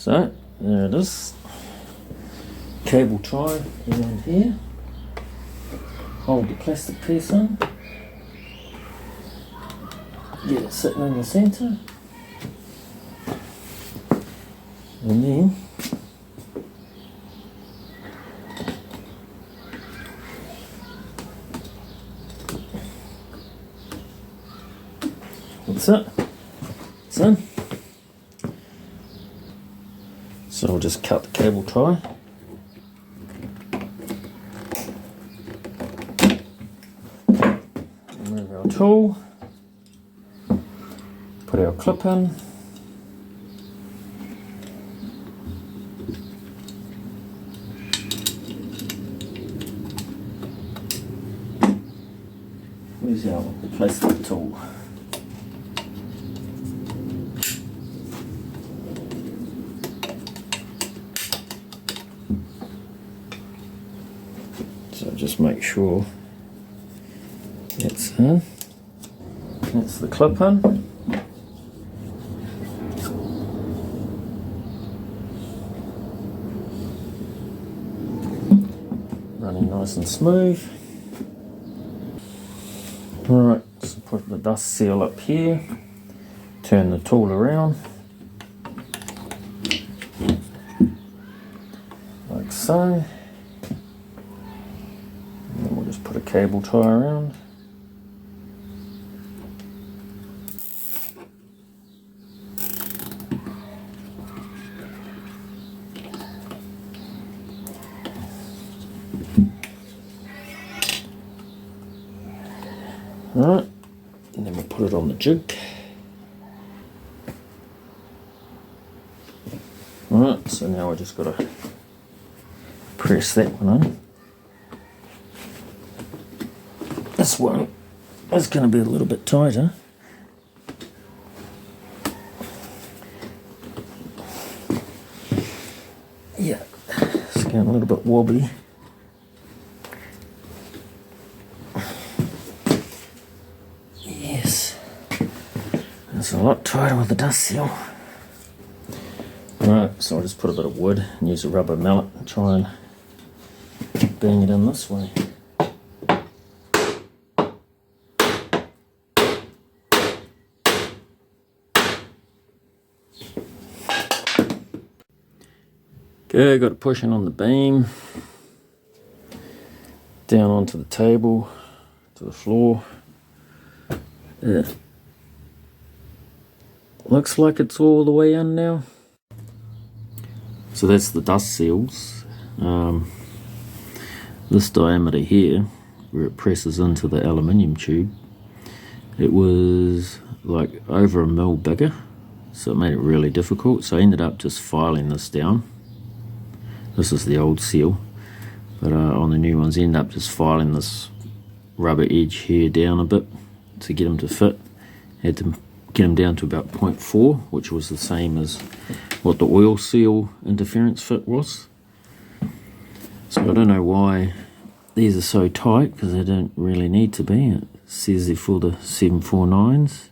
So there it is. Cable tie around here. Hold the plastic piece in. Get it sitting in the centre. And then that's it. It's in. So I'll just cut the cable tie. Remove our tool. Put our clip in. Where's our plastic tool? So just make sure that's in. That's the clip in. Running nice and smooth. Alright, so put the dust seal up here. Turn the tool around. Like so. Put a cable tie around. Alright, and then we'll put it on the jig. Alright, so now I just got to press that one in. This one is going to be a little bit tighter. Yeah, it's getting a little bit wobbly. Yes, it's a lot tighter with the dust seal. Right, so I'll just put a bit of wood and use a rubber mallet and try and bang it in this way. Okay, got it pushing on the beam, down onto the table, to the floor. Looks like it's all the way in now. So that's the dust seals. This diameter here, where it presses into the aluminium tube, it was like over 1 mil bigger, so it made it really difficult. So I ended up just filing this down. This is the old seal, but on the new ones I end up just filing this rubber edge here down a bit to get them to fit. Had to get them down to about 0.4, which was the same as what the oil seal interference fit was. So I don't know why these are so tight, because they don't really need to be. It says they're for the 749s,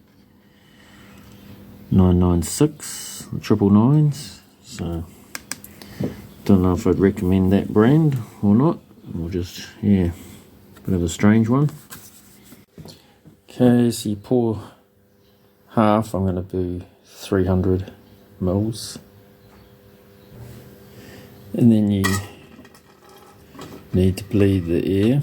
996, 999s, so don't know if I'd recommend that brand or not, or just, yeah, bit of a strange one. Okay, so you pour half, I'm going to do 300 mils, and then you need to bleed the air.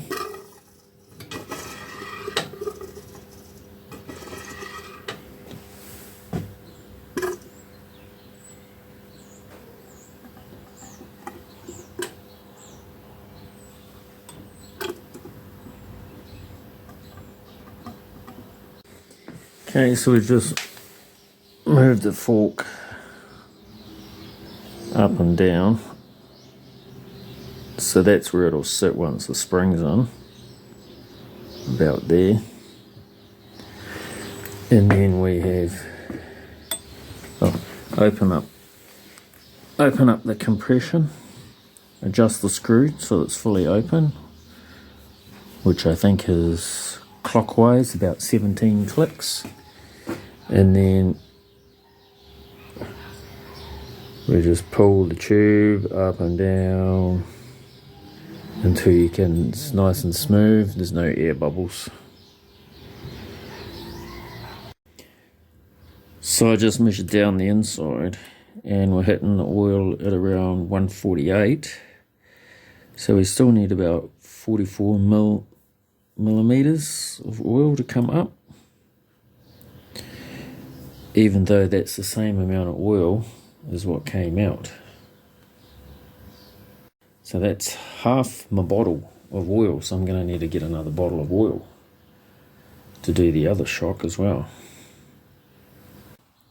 Okay, so we've just moved the fork up and down, so that's where it'll sit once the spring's on, about there. And then we have, open up the compression, adjust the screw so it's fully open, which I think is clockwise, about 17 clicks. And then We just pull the tube up and down until it's nice and smooth. There's no air bubbles. So I just measured down the inside, and we're hitting the oil at around 148. So we still need about 44 millimeters of oil to come up. Even though that's the same amount of oil as what came out. So that's half my bottle of oil, so I'm going to need to get another bottle of oil to do the other shock as well.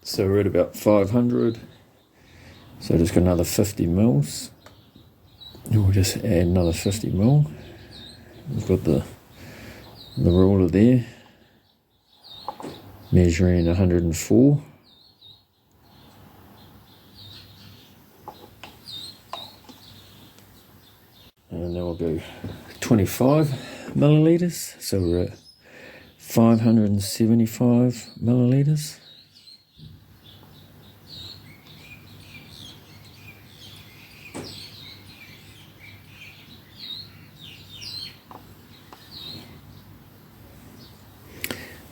So we're at about 500, so just got another 50 mils. And we'll just add another 50 mil. We've got the ruler there, measuring 104. And then we'll go 25 milliliters, so we're at 575 milliliters.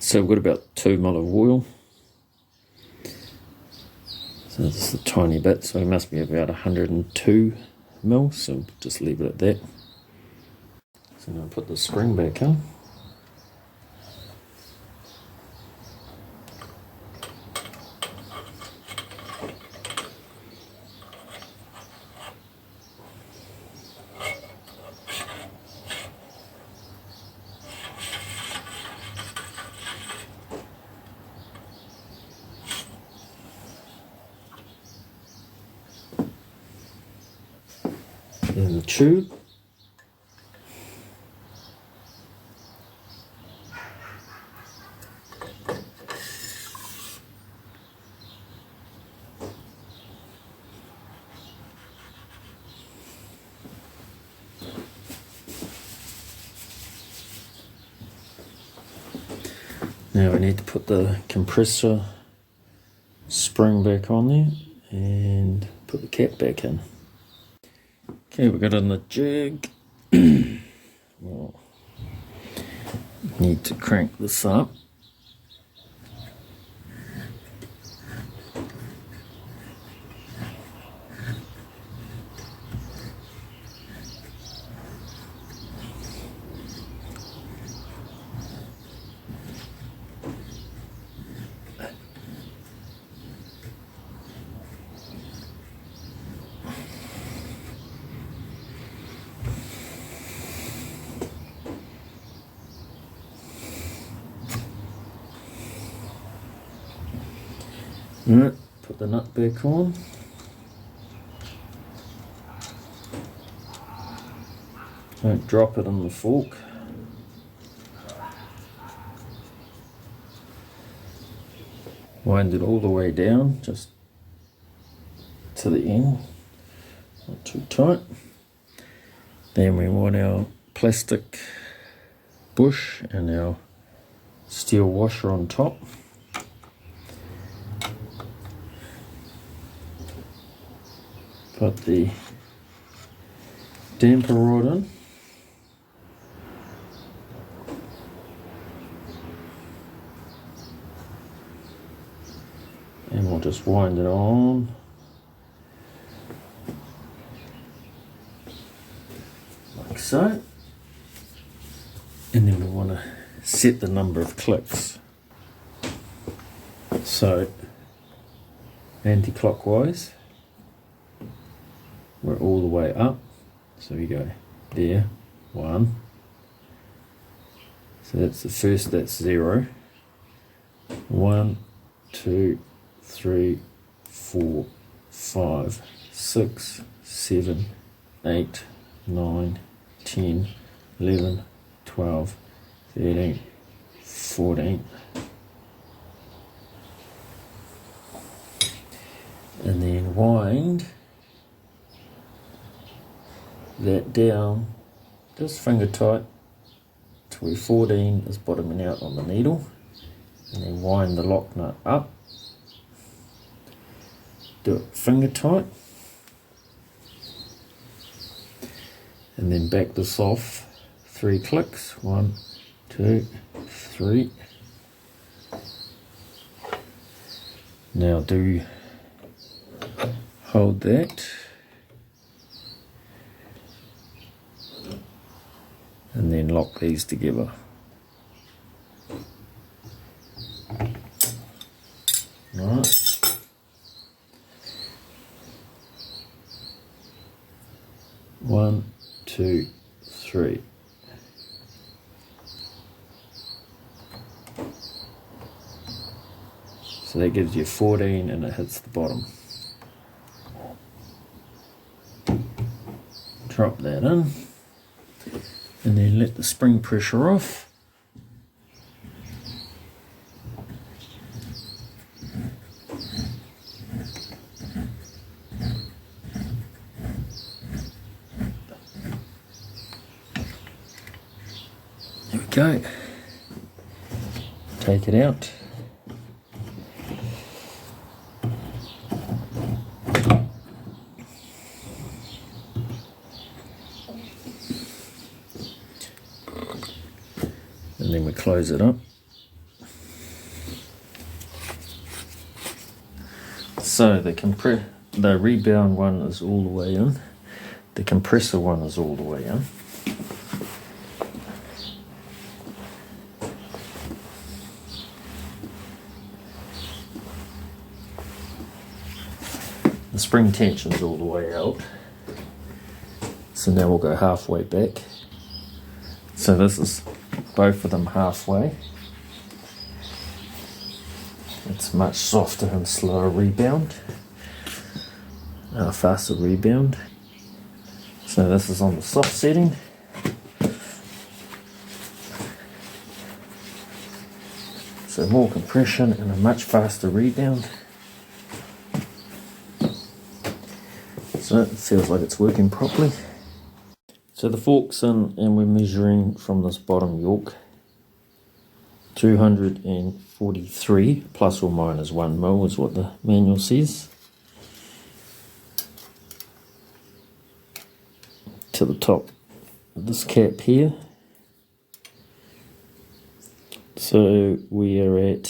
So we've got about 2 ml of oil. So this is a tiny bit, so it must be about 102 ml, so just leave it at that. So now put the spring back in. In the tube. Now we need to put the compressor spring back on there and put the cap back in. Okay, we got on the jig. Well, need to crank this up. Alright, put the nut back on. Don't drop it on the fork. Wind it all the way down, just to the end, not too tight. Then we want our plastic bush and our steel washer on top. Put the damper rod in. And we'll just wind it on. Like so. And then we want to set the number of clicks. So, anti-clockwise. We're all the way up, so we go there, 1. So that's the first, that's 0. 1, 2, 3, 4, 5, 6, 7, 8, 9, 10, 11, 12, 13, 14. And then wind that down, just finger tight, to where 14 is bottoming out on the needle, and then wind the lock nut up do it finger tight, and then back this off 3 clicks. 1, 2, 3. Now hold that, and then lock these together. Right. One, 2, 3. So that gives you 14 and it hits the bottom. Drop that in and then let the spring pressure off. There we go. Take it out. And then we close it up. So the rebound one is all the way in. The compressor one is all the way in. The spring tension is all the way out. So now we'll go halfway back. So this is both of them halfway. It's much softer and slower rebound, faster rebound. So this is on the soft setting. So more compression and a much faster rebound. So it feels like it's working properly. So the fork's in and we're measuring from this bottom York 243 plus or minus 1 mil is what the manual says. To the top of this cap here. So we are at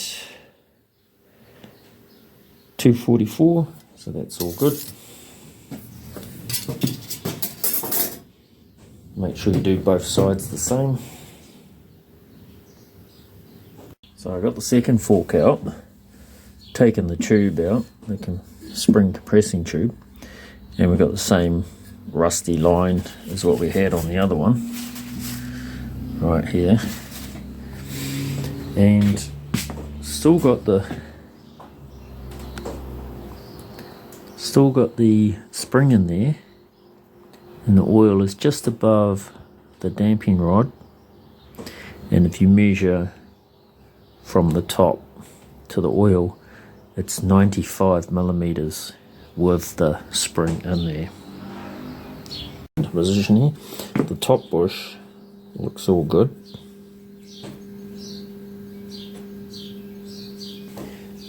244, so that's all good. Make sure you do both sides the same. So I got the second fork out, taken the tube out, the spring compressing tube, and we've got the same rusty line as what we had on the other one, right here. And still got the spring in there. And the oil is just above the damping rod, and if you measure from the top to the oil, it's 95 millimeters with the spring in there. Position here, the top bush looks all good.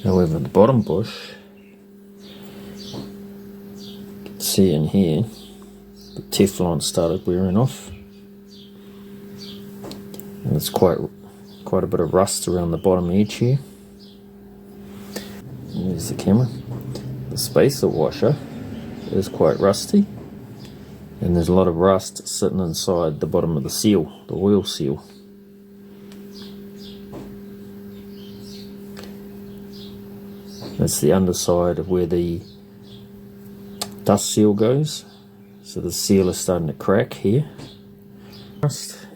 However, the bottom bush, you can see in here, the Teflon started wearing off, and there's quite a bit of rust around the bottom edge here. There's the camera. The spacer washer is quite rusty, and there's a lot of rust sitting inside the bottom of the seal, the oil seal. That's the underside of where the dust seal goes. So the seal is starting to crack here.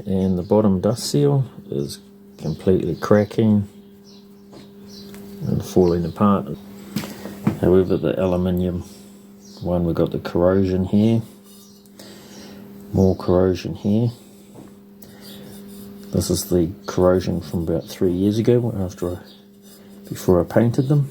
And the bottom dust seal is completely cracking and falling apart. However, the aluminium one, we've got the corrosion here. More corrosion here. This is the corrosion from about 3 years ago before I painted them.